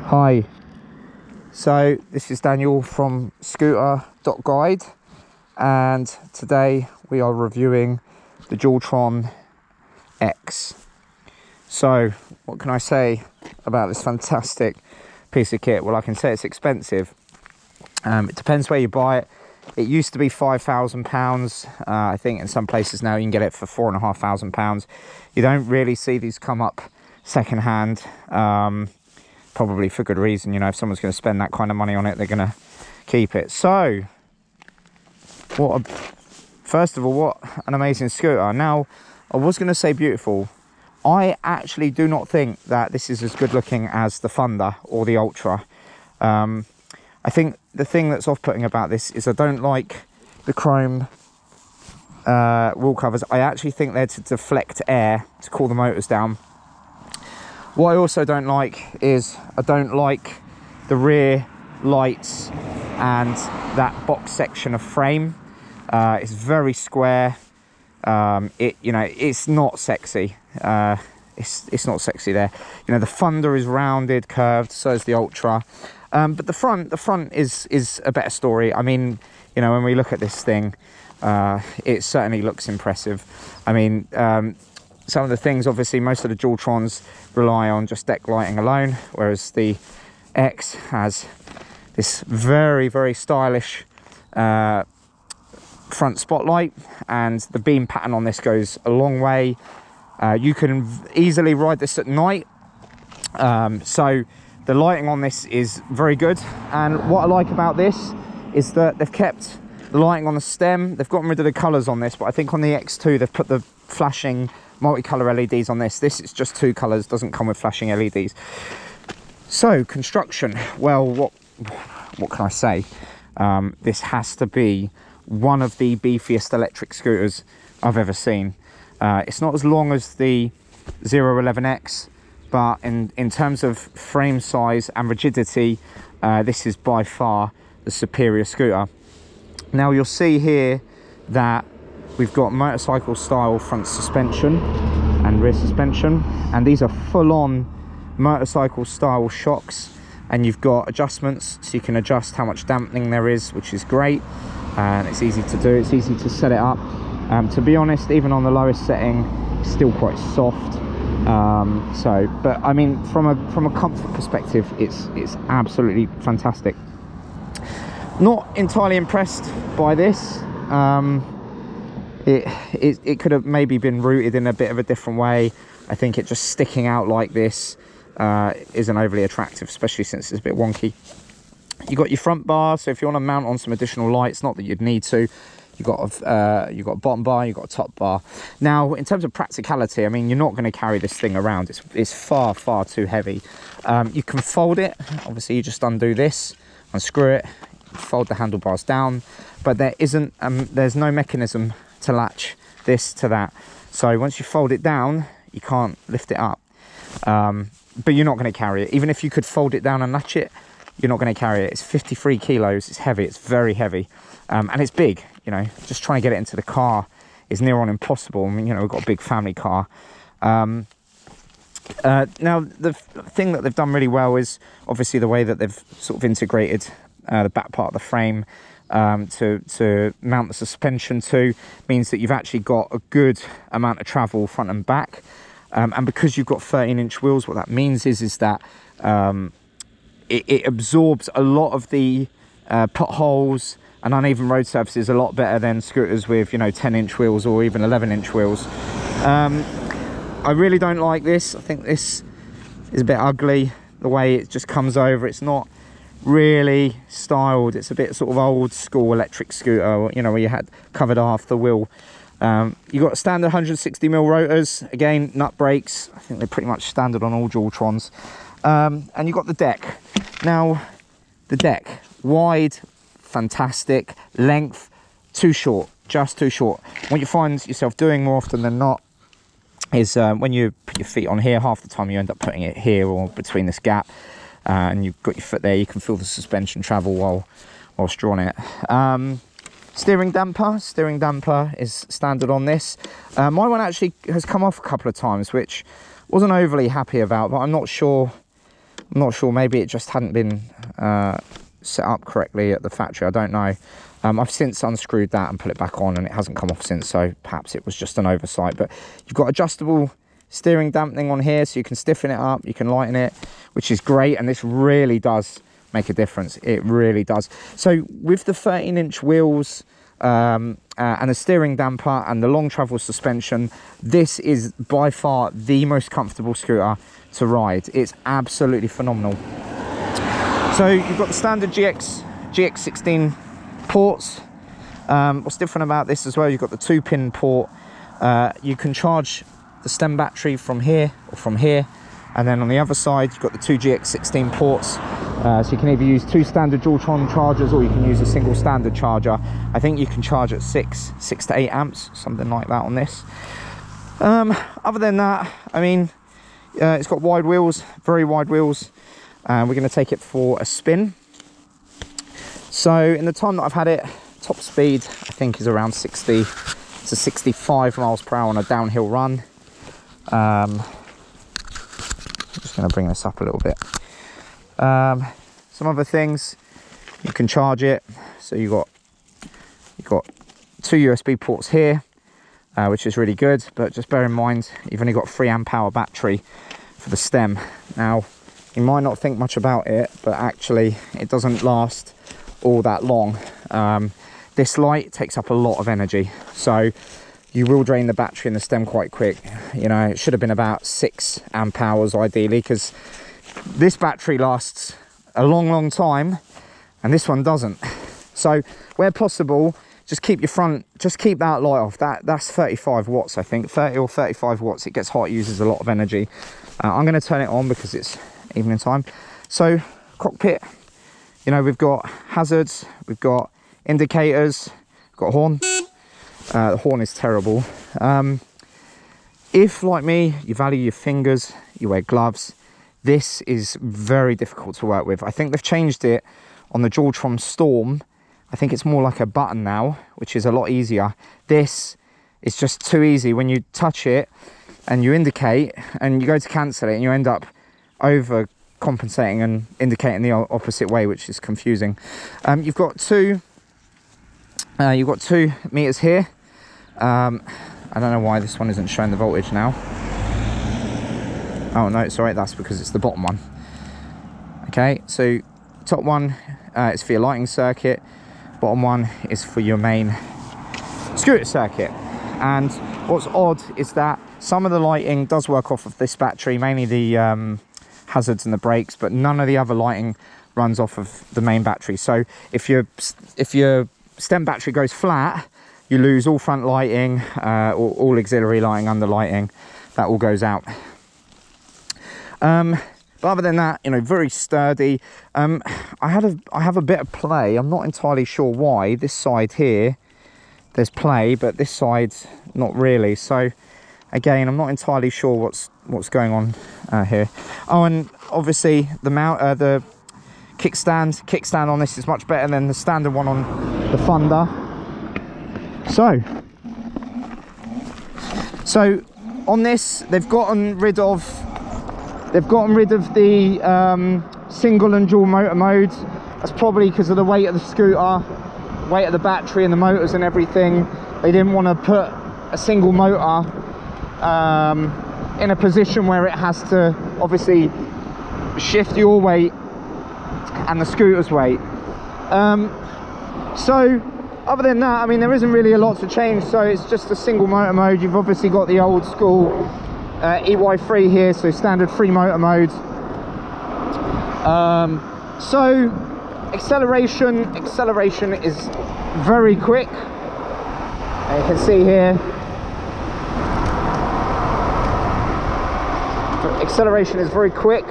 Hi, so this is Daniel from scooter.guide, and today we are reviewing the Dualtron X. So what can I say about this fantastic piece of kit? Well, I can say it's expensive. It depends where you buy it. It used to be £5,000. I think in some places now you can get it for £4,500. You don't really see these come up secondhand. Probably for good reason. You know, if someone's going to spend that kind of money on it, they're going to keep it. So first of all, what an amazing scooter. Now, I was going to say beautiful. I actually do not think that this is as good looking as the Thunder or the Ultra. I think the thing that's off-putting about this is I don't like the chrome wheel covers. I actually think they're to deflect air, to cool the motors down. What I also don't like is I don't like the rear lights and that box section of frame. It's very square. It's not sexy. It's not sexy there. You know, the Thunder is rounded, curved, so is the Ultra. But the front is a better story. I mean, you know, when we look at this thing, it certainly looks impressive. I mean, some of the things, obviously, most of the Dualtrons rely on just deck lighting alone, whereas the X has this very, very stylish front spotlight, and the beam pattern on this goes a long way. You can easily ride this at night, so the lighting on this is very good. And what I like about this is that they've kept the lighting on the stem. They've gotten rid of the colours on this, but I think on the X2 they've put the flashing multicolour LEDs on this. This is just two colours, doesn't come with flashing LEDs. So construction, well, what can I say? This has to be one of the beefiest electric scooters I've ever seen. It's not as long as the 011X, but in terms of frame size and rigidity, this is by far the superior scooter. Now you'll see here that we've got motorcycle style front suspension and rear suspension, and these are full-on motorcycle style shocks, and you've got adjustments so you can adjust how much dampening there is, which is great, and it's easy to do. It's easy to set it up. To be honest, even on the lowest setting, it's still quite soft. But I mean, from a comfort perspective, it's absolutely fantastic. Not entirely impressed by this. It could have maybe been routed in a bit of a different way. I think it just sticking out like this isn't overly attractive, especially since it's a bit wonky. You got your front bar, so if you want to mount on some additional lights, not that you'd need to, you've got a bottom bar, you've got a top bar. Now, in terms of practicality, I mean, you're not going to carry this thing around. It's far, far too heavy. You can fold it. Obviously, you just undo this, unscrew it, fold the handlebars down, but there's no mechanism to latch this to that. So once you fold it down, you can't lift it up. But you're not going to carry it. Even if you could fold it down and latch it, you're not going to carry it. It's 53 kilos. It's heavy. It's very heavy. And it's big. You know, just trying to get it into the car is near on impossible. I mean, you know, we've got a big family car. Now, the thing that they've done really well is obviously the way that they've sort of integrated the back part of the frame to mount the suspension to, means that you've actually got a good amount of travel front and back. And because you've got 13-inch wheels, what that means is that it absorbs a lot of the potholes and uneven road surfaces a lot better than scooters with, you know, 10-inch wheels or even 11-inch wheels. I really don't like this. I think this is a bit ugly, the way it just comes over. It's not really styled. It's a bit sort of old school electric scooter, you know, where you had covered half the wheel. You got standard 160mm rotors, again, nut brakes. I think they're pretty much standard on all Dualtrons. And you got the deck. Now, the deck, wide, fantastic. Length, too short, just too short. What you find yourself doing more often than not is when you put your feet on here, half the time you end up putting it here or between this gap, and you've got your foot there, you can feel the suspension travel whilst you're on it. Steering damper is standard on this. My one actually has come off a couple of times, which wasn't overly happy about, but I'm not sure I'm not sure, maybe it just hadn't been set up correctly at the factory, I don't know. I've since unscrewed that and put it back on, and it hasn't come off since, so perhaps it was just an oversight. But you've got adjustable steering dampening on here, so you can stiffen it up, you can lighten it, which is great, and this really does make a difference. It really does. So with the 13-inch wheels and the steering damper and the long travel suspension, this is by far the most comfortable scooter to ride. It's absolutely phenomenal. So you've got the standard GX16 ports. What's different about this as well, you've got the 2-pin port. You can charge the stem battery from here or from here, and then on the other side you've got the 2 GX16 ports. So you can either use 2 standard Dualtron chargers, or you can use a single standard charger. I think you can charge at 6 to 8 amps, something like that on this. Other than that, I mean, it's got wide wheels, very wide wheels. We're going to take it for a spin. So in the time that I've had it, top speed I think is around 60 to 65 miles per hour on a downhill run. I'm just going to bring this up a little bit. Some other things, you can charge it. So you've got 2 USB ports here, which is really good, but just bear in mind you've only got a 3 amp hour battery for the stem. Now you might not think much about it, but actually it doesn't last all that long. This light takes up a lot of energy, so you will drain the battery in the stem quite quick. You know, it should have been about 6 amp hours ideally, because this battery lasts a long time and this one doesn't. So where possible, just keep that light off. That's 35 watts, I think, 30 or 35 watts. It gets hot, uses a lot of energy. I'm going to turn it on because it's evening time. So cockpit, you know, we've got hazards, we've got indicators, we've got a horn. The horn is terrible. If, like me, you value your fingers, you wear gloves, this is very difficult to work with. I think they've changed it on the Dualtron Storm. I think it's more like a button now, which is a lot easier. This is just too easy. When you touch it and you indicate and you go to cancel it, and you end up overcompensating and indicating the opposite way, which is confusing. You've got 2 meters here. I don't know why this one isn't showing the voltage now. Oh no, sorry, that's because it's the bottom one. Okay, so top one is for your lighting circuit, bottom one is for your main scooter circuit. And what's odd is that some of the lighting does work off of this battery, mainly the hazards and the brakes, but none of the other lighting runs off of the main battery. So if your stem battery goes flat, you lose all front lighting, all auxiliary lighting, under lighting, that all goes out. But other than that, you know, very sturdy. I have a bit of play. I'm not entirely sure why. This side here, there's play, but this side, not really. So again, I'm not entirely sure what's going on here. Oh, and obviously the kickstand on this is much better than the standard one on the Thunder. So on this, they've gotten rid of the single and dual motor mode. That's probably because of the weight of the scooter, weight of the battery and the motors and everything. They didn't want to put a single motor in a position where it has to obviously shift your weight and the scooter's weight. So other than that, I mean, there isn't really a lot to change. So it's just a single motor mode. You've obviously got the old school EY3 here, so standard 3 motor mode. So acceleration is very quick. You can see here, acceleration is very quick.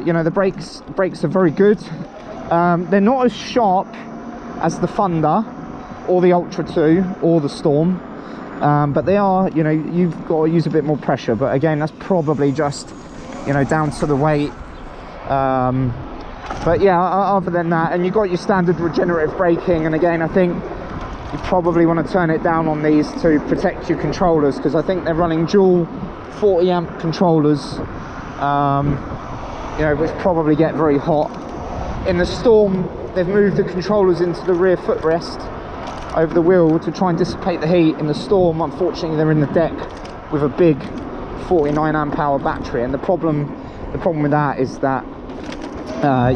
You know, the brakes are very good. They're not as sharp as the Thunder or the Ultra 2 or the Storm, but they are, you know, you've got to use a bit more pressure, but again, that's probably just, you know, down to the weight. But yeah, other than that, and you've got your standard regenerative braking, and again, I think you probably want to turn it down on these to protect your controllers, because I think they're running dual 40 amp controllers. you know, which probably get very hot. In the storm, they've moved the controllers into the rear footrest over the wheel to try and dissipate the heat. In the storm, unfortunately, they're in the deck with a big 49 amp hour battery, and the problem with that is that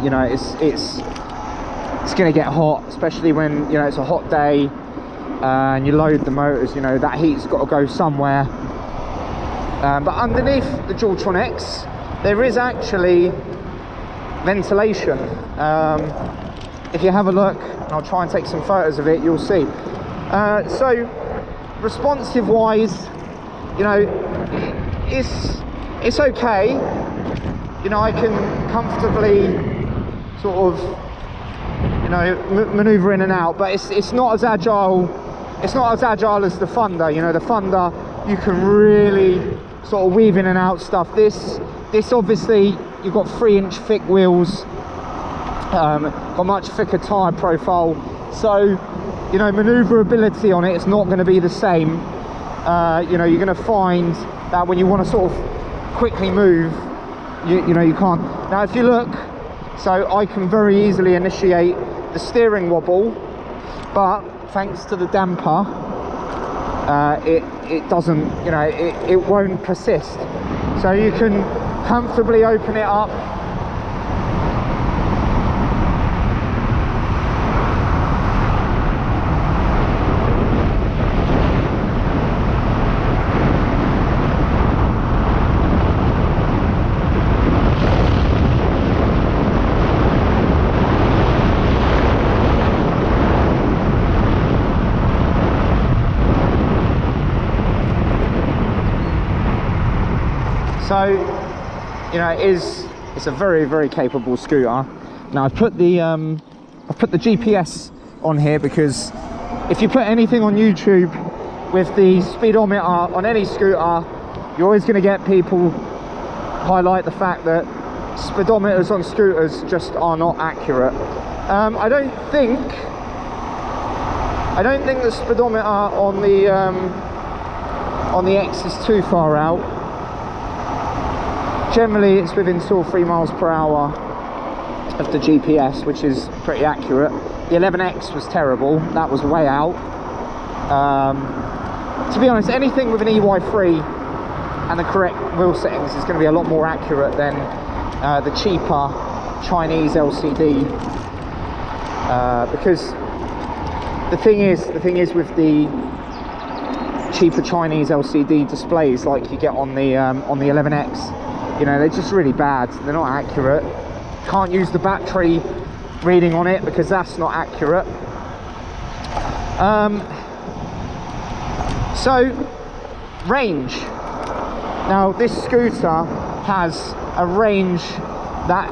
you know, it's going to get hot, especially when, you know, it's a hot day and you load the motors. You know, that heat's got to go somewhere. But underneath the Dualtron X, there is actually ventilation. If you have a look, and I'll try and take some photos of it, you'll see. So responsive wise, you know, it's okay. You know, I can comfortably sort of, you know, maneuver in and out, but it's not as agile. It's not as agile as the Thunder. You know, the Thunder, you can really sort of weave in and out stuff. This obviously, you've got 3-inch thick wheels, got much thicker tyre profile, so, you know, manoeuvrability on it is not going to be the same. You know, you're going to find that when you want to sort of quickly move, you know, you can't. Now if you look, so I can very easily initiate the steering wobble, but thanks to the damper, it doesn't, you know, it won't persist. So you can comfortably open it up. So, you know, it's a very, very capable scooter. Now I've put the GPS on here because if you put anything on YouTube with the speedometer on any scooter, you're always going to get people highlight the fact that speedometers on scooters just are not accurate. I don't think the speedometer on the X is too far out. Generally it's within 2 or 3 miles per hour of the GPS, which is pretty accurate. The 11X was terrible, that was way out. To be honest, anything with an EY3 and the correct wheel settings is going to be a lot more accurate than the cheaper Chinese LCD, because the thing is with the cheaper Chinese LCD displays like you get on the 11X, you know, they're just really bad. They're not accurate. Can't use the battery reading on it because that's not accurate. So, range. Now, this scooter has a range that